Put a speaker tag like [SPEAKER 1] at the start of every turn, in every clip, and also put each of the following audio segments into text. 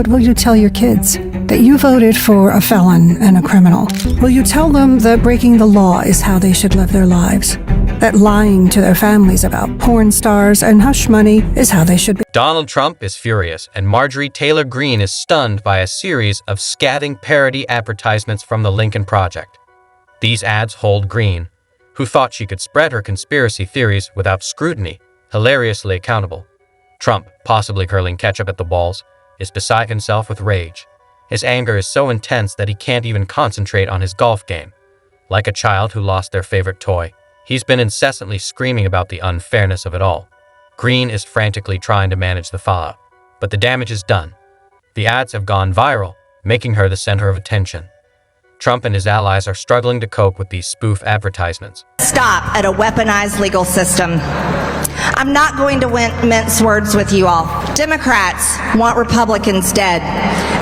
[SPEAKER 1] But will you tell your kids that you voted for a felon and a criminal? Will you tell them that breaking the law is how they should live their lives? That lying to their families about porn stars and hush money is how they should be?
[SPEAKER 2] Donald Trump is furious, and Marjorie Taylor Greene is stunned by a series of scathing parody advertisements from the Lincoln Project. These ads hold Greene, who thought she could spread her conspiracy theories without scrutiny, hilariously accountable. Trump, possibly hurling ketchup at the walls, is beside himself with rage. His anger is so intense that he can't even concentrate on his golf game. Like a child who lost their favorite toy, he's been incessantly screaming about the unfairness of it all. Greene is frantically trying to manage the fallout, but the damage is done. The ads have gone viral, making her the center of attention. Trump and his allies are struggling to cope with these spoof advertisements.
[SPEAKER 3] Stop at a weaponized legal system. I'm not going to mince words with you all. Democrats want Republicans dead,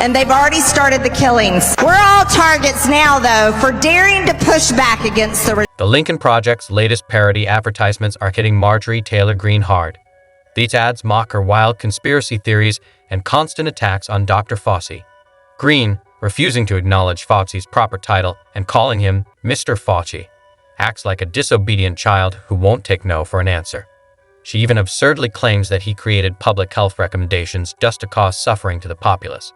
[SPEAKER 3] and they've already started the killings. We're all targets now, though, for daring to push back against the...
[SPEAKER 2] The Lincoln Project's latest parody advertisements are hitting Marjorie Taylor Greene hard. These ads mock her wild conspiracy theories and constant attacks on Dr. Fauci. Greene, refusing to acknowledge Fauci's proper title and calling him Mr. Fauci, acts like a disobedient child who won't take no for an answer. She even absurdly claims that he created public health recommendations just to cause suffering to the populace.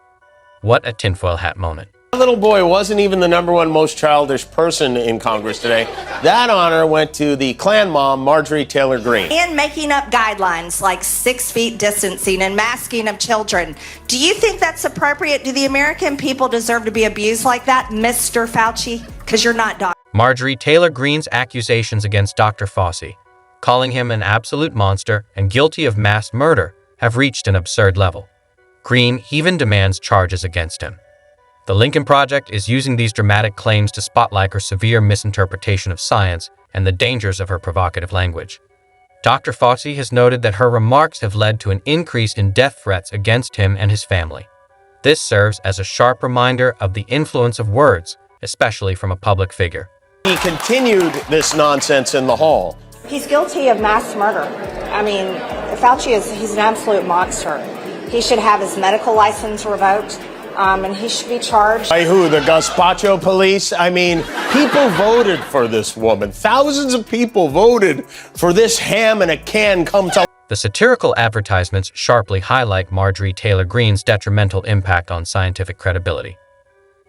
[SPEAKER 2] What a tinfoil hat moment.
[SPEAKER 4] That little boy wasn't even the #1 most childish person in Congress today. That honor went to the Klan mom, Marjorie Taylor Greene.
[SPEAKER 3] And making up guidelines like 6 feet distancing and masking of children. Do you think that's appropriate? Do the American people deserve to be abused like that, Mr. Fauci? Because you're not Dr.
[SPEAKER 2] Marjorie Taylor Greene's accusations against Dr. Fauci, calling him an absolute monster and guilty of mass murder, have reached an absurd level. Greene even demands charges against him. The Lincoln Project is using these dramatic claims to spotlight her severe misinterpretation of science and the dangers of her provocative language. Dr. Fauci has noted that her remarks have led to an increase in death threats against him and his family. This serves as a sharp reminder of the influence of words, especially from a public figure.
[SPEAKER 4] He continued this nonsense in the hall.
[SPEAKER 3] He's guilty of mass murder. I mean, Fauci he's an absolute monster. He should have his medical license revoked. And he should be charged.
[SPEAKER 4] By who? The Gazpacho police? I mean, people voted for this woman. Thousands of people voted for this ham in a can come to...
[SPEAKER 2] The satirical advertisements sharply highlight Marjorie Taylor Greene's detrimental impact on scientific credibility.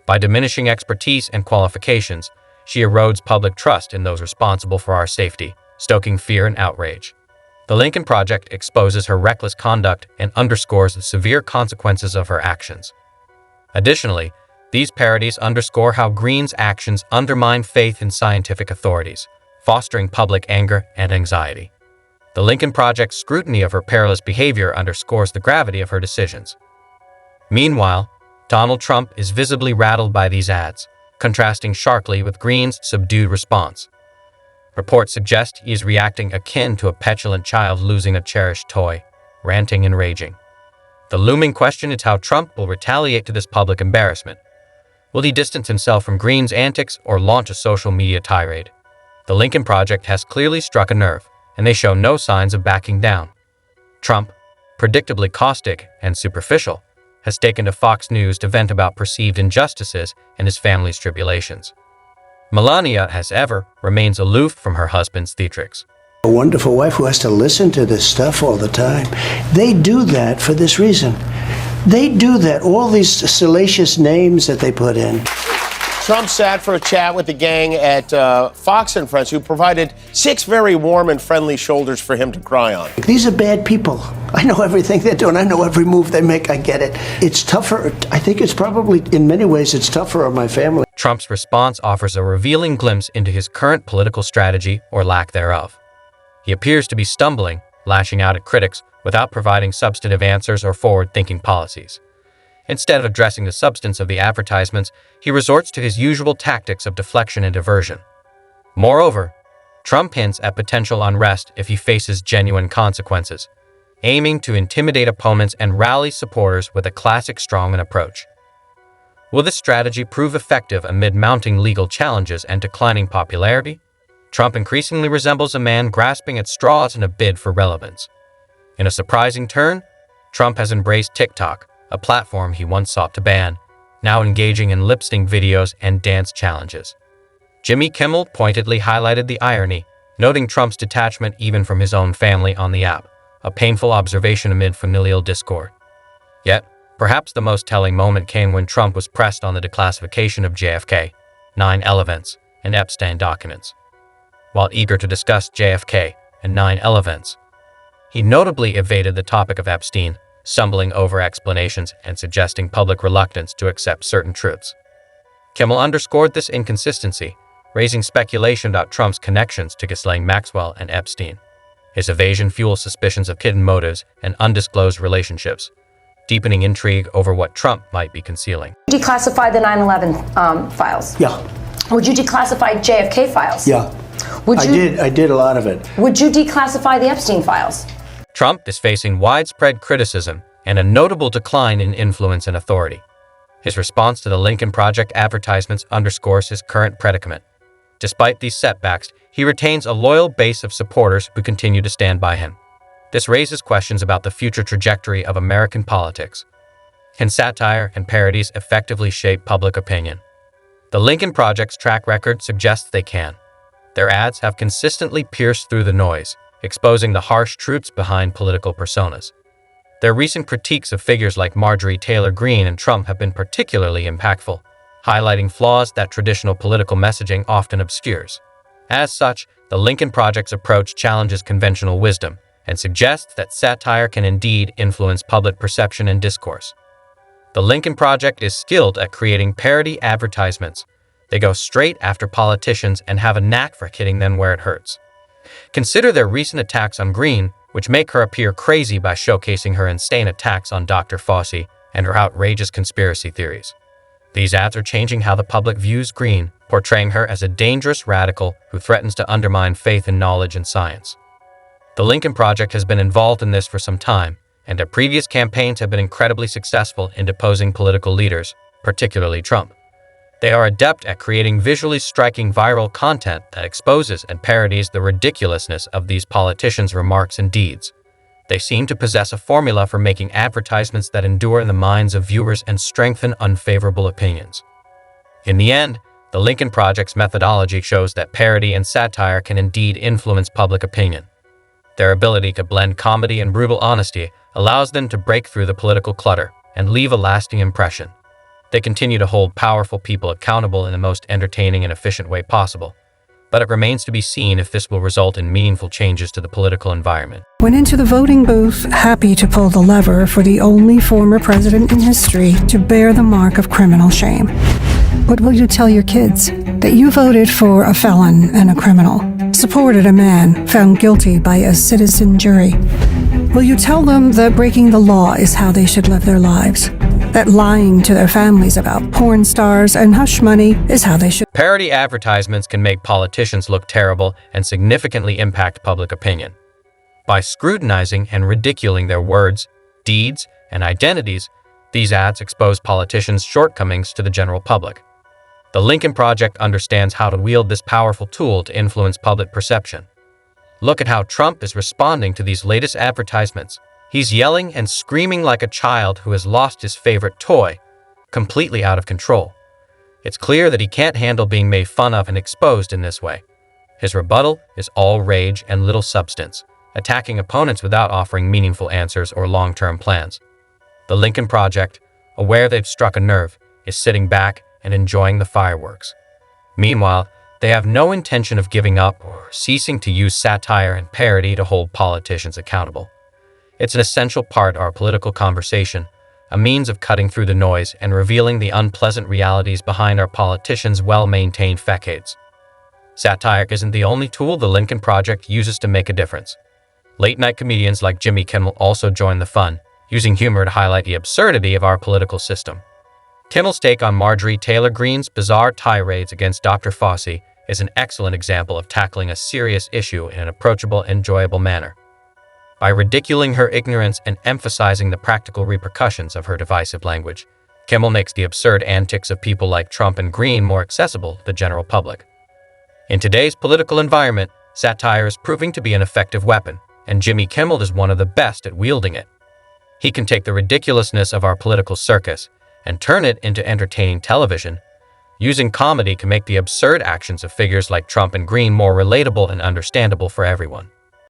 [SPEAKER 2] By diminishing expertise and qualifications, she erodes public trust in those responsible for our safety, stoking fear and outrage. The Lincoln Project exposes her reckless conduct and underscores the severe consequences of her actions. Additionally, these parodies underscore how Greene's actions undermine faith in scientific authorities, fostering public anger and anxiety. The Lincoln Project's scrutiny of her perilous behavior underscores the gravity of her decisions. Meanwhile, Donald Trump is visibly rattled by these ads, contrasting sharply with Greene's subdued response. Reports suggest he is reacting akin to a petulant child losing a cherished toy, ranting and raging. The looming question is how Trump will retaliate to this public embarrassment. Will he distance himself from Greene's antics or launch a social media tirade? The Lincoln Project has clearly struck a nerve, and they show no signs of backing down. Trump, predictably caustic and superficial, has taken to Fox News to vent about perceived injustices and his family's tribulations. Melania, as ever, remains aloof from her husband's theatrics.
[SPEAKER 5] A wonderful wife who has to listen to this stuff all the time. They do that for this reason. They do that, all these salacious names that they put in.
[SPEAKER 4] Trump sat for a chat with the gang at Fox and Friends, who provided 6 very warm and friendly shoulders for him to cry on.
[SPEAKER 5] These are bad people. I know everything they're doing. I know every move they make. I get it. It's tougher. I think it's probably, in many ways, it's tougher on my family.
[SPEAKER 2] Trump's response offers a revealing glimpse into his current political strategy or lack thereof. He appears to be stumbling, lashing out at critics without providing substantive answers or forward-thinking policies. Instead of addressing the substance of the advertisements, he resorts to his usual tactics of deflection and diversion. Moreover, Trump hints at potential unrest if he faces genuine consequences, aiming to intimidate opponents and rally supporters with a classic strongman approach. Will this strategy prove effective amid mounting legal challenges and declining popularity? Trump increasingly resembles a man grasping at straws in a bid for relevance. In a surprising turn, Trump has embraced TikTok, a platform he once sought to ban, now engaging in lip-sync videos and dance challenges. Jimmy Kimmel pointedly highlighted the irony, noting Trump's detachment even from his own family on the app, a painful observation amid familial discord. Yet, perhaps the most telling moment came when Trump was pressed on the declassification of JFK, 9/11 events, and Epstein documents. While eager to discuss JFK and 9/11 events, he notably evaded the topic of Epstein, stumbling over explanations and suggesting public reluctance to accept certain truths. Kimmel underscored this inconsistency, raising speculation about Trump's connections to Ghislaine Maxwell and Epstein. His evasion fuels suspicions of hidden motives and undisclosed relationships, deepening intrigue over what Trump might be concealing.
[SPEAKER 6] Declassify the 9/11 files?
[SPEAKER 5] Yeah.
[SPEAKER 6] Would you declassify JFK files?
[SPEAKER 5] Yeah. I did a lot of it.
[SPEAKER 6] Would you declassify the Epstein files?
[SPEAKER 2] Trump is facing widespread criticism and a notable decline in influence and authority. His response to the Lincoln Project advertisements underscores his current predicament. Despite these setbacks, he retains a loyal base of supporters who continue to stand by him. This raises questions about the future trajectory of American politics. Can satire and parodies effectively shape public opinion? The Lincoln Project's track record suggests they can. Their ads have consistently pierced through the noise, exposing the harsh truths behind political personas. Their recent critiques of figures like Marjorie Taylor Greene and Trump have been particularly impactful, highlighting flaws that traditional political messaging often obscures. As such, the Lincoln Project's approach challenges conventional wisdom and suggests that satire can indeed influence public perception and discourse. The Lincoln Project is skilled at creating parody advertisements. They go straight after politicians and have a knack for hitting them where it hurts. Consider their recent attacks on Greene, which make her appear crazy by showcasing her insane attacks on Dr. Fauci and her outrageous conspiracy theories. These ads are changing how the public views Greene, portraying her as a dangerous radical who threatens to undermine faith in knowledge and science. The Lincoln Project has been involved in this for some time, and their previous campaigns have been incredibly successful in deposing political leaders, particularly Trump. They are adept at creating visually striking viral content that exposes and parodies the ridiculousness of these politicians' remarks and deeds. They seem to possess a formula for making advertisements that endure in the minds of viewers and strengthen unfavorable opinions. In the end, the Lincoln Project's methodology shows that parody and satire can indeed influence public opinion. Their ability to blend comedy and brutal honesty allows them to break through the political clutter and leave a lasting impression. They continue to hold powerful people accountable in the most entertaining and efficient way possible, but it remains to be seen if this will result in meaningful changes to the political environment.
[SPEAKER 1] Went into the voting booth happy to pull the lever for the only former president in history to bear the mark of criminal shame. What will you tell your kids? That you voted for a felon and a criminal, supported a man found guilty by a citizen jury. Will you tell them that breaking the law is how they should live their lives? That lying to their families about porn stars and hush money is how they should.
[SPEAKER 2] Parody advertisements can make politicians look terrible and significantly impact public opinion. By scrutinizing and ridiculing their words, deeds, and identities, these ads expose politicians' shortcomings to the general public. The Lincoln Project understands how to wield this powerful tool to influence public perception. Look at how Trump is responding to these latest advertisements. He's yelling and screaming like a child who has lost his favorite toy, completely out of control. It's clear that he can't handle being made fun of and exposed in this way. His rebuttal is all rage and little substance, attacking opponents without offering meaningful answers or long-term plans. The Lincoln Project, aware they've struck a nerve, is sitting back and enjoying the fireworks. Meanwhile, they have no intention of giving up or ceasing to use satire and parody to hold politicians accountable. It's an essential part of our political conversation, a means of cutting through the noise and revealing the unpleasant realities behind our politicians' well-maintained facades. Satire isn't the only tool the Lincoln Project uses to make a difference. Late-night comedians like Jimmy Kimmel also join the fun, using humor to highlight the absurdity of our political system. Kimmel's take on Marjorie Taylor Greene's bizarre tirades against Dr. Fauci is an excellent example of tackling a serious issue in an approachable, enjoyable manner. By ridiculing her ignorance and emphasizing the practical repercussions of her divisive language, Kimmel makes the absurd antics of people like Trump and Greene more accessible to the general public. In today's political environment, satire is proving to be an effective weapon, and Jimmy Kimmel is one of the best at wielding it. He can take the ridiculousness of our political circus and turn it into entertaining television. Using comedy can make the absurd actions of figures like Trump and Green more relatable and understandable for everyone.